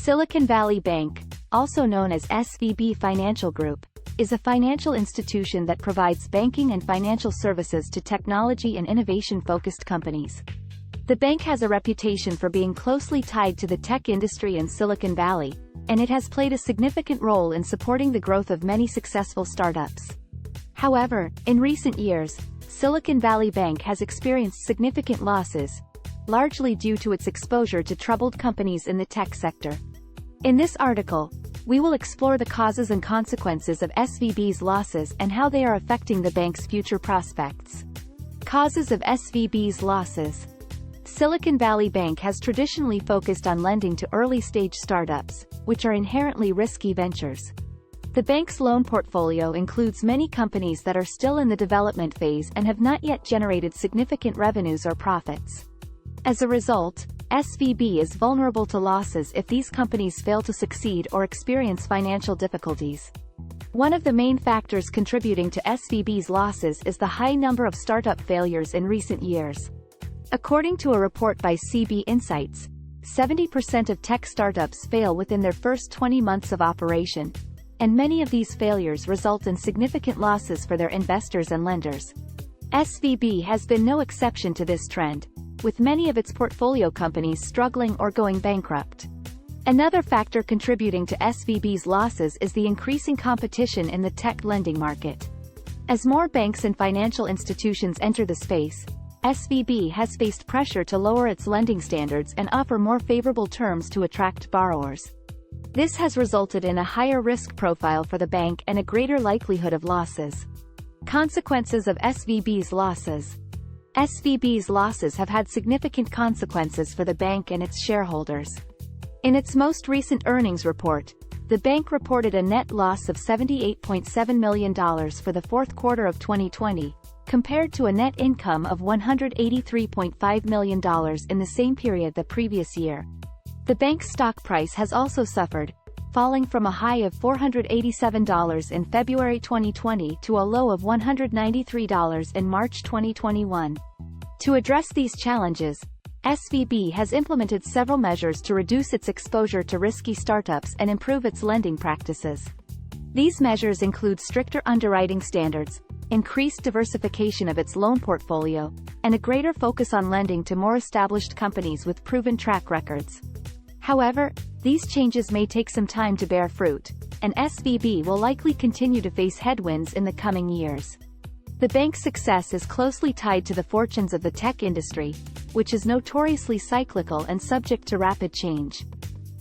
Silicon Valley Bank, also known as SVB Financial Group, is a financial institution that provides banking and financial services to technology and innovation-focused companies. The bank has a reputation for being closely tied to the tech industry in Silicon Valley, and it has played a significant role in supporting the growth of many successful startups. However, in recent years, Silicon Valley Bank has experienced significant losses, largely due to its exposure to troubled companies in the tech sector. In this article, we will explore the causes and consequences of SVB's losses and how they are affecting the bank's future prospects. Causes of SVB's losses. Silicon Valley Bank has traditionally focused on lending to early-stage startups, which are inherently risky ventures. The bank's loan portfolio includes many companies that are still in the development phase and have not yet generated significant revenues or profits. As a result, SVB is vulnerable to losses if these companies fail to succeed or experience financial difficulties. One of the main factors contributing to SVB's losses is the high number of startup failures in recent years. According to a report by CB Insights, 70% of tech startups fail within their first 20 months of operation, and many of these failures result in significant losses for their investors and lenders. SVB has been no exception to this trend, with many of its portfolio companies struggling or going bankrupt. Another factor contributing to SVB's losses is the increasing competition in the tech lending market. As more banks and financial institutions enter the space, SVB has faced pressure to lower its lending standards and offer more favorable terms to attract borrowers. This has resulted in a higher risk profile for the bank and a greater likelihood of losses. Consequences of SVB's losses. SVB's losses have had significant consequences for the bank and its shareholders. In its most recent earnings report, the bank reported a net loss of $78.7 million for the fourth quarter of 2020, compared to a net income of $183.5 million in the same period the previous year. The bank's stock price has also suffered, falling from a high of $487 in February 2020 to a low of $193 in March 2021. To address these challenges, SVB has implemented several measures to reduce its exposure to risky startups and improve its lending practices. These measures include stricter underwriting standards, increased diversification of its loan portfolio, and a greater focus on lending to more established companies with proven track records. However, these changes may take some time to bear fruit, and SVB will likely continue to face headwinds in the coming years. The bank's success is closely tied to the fortunes of the tech industry, which is notoriously cyclical and subject to rapid change.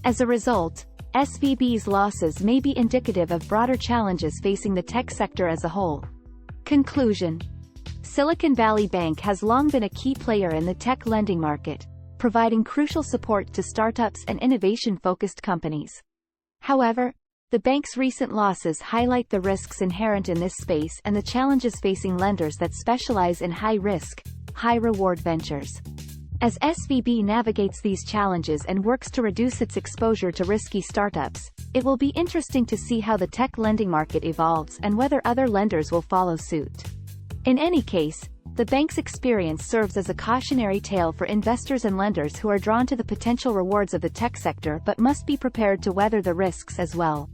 As a result, SVB's losses may be indicative of broader challenges facing the tech sector as a whole. Conclusion. Silicon Valley Bank has long been a key player in the tech lending market, providing crucial support to startups and innovation-focused companies. However, the bank's recent losses highlight the risks inherent in this space and the challenges facing lenders that specialize in high-risk, high-reward ventures. As SVB navigates these challenges and works to reduce its exposure to risky startups, it will be interesting to see how the tech lending market evolves and whether other lenders will follow suit. In any case, the bank's experience serves as a cautionary tale for investors and lenders who are drawn to the potential rewards of the tech sector but must be prepared to weather the risks as well.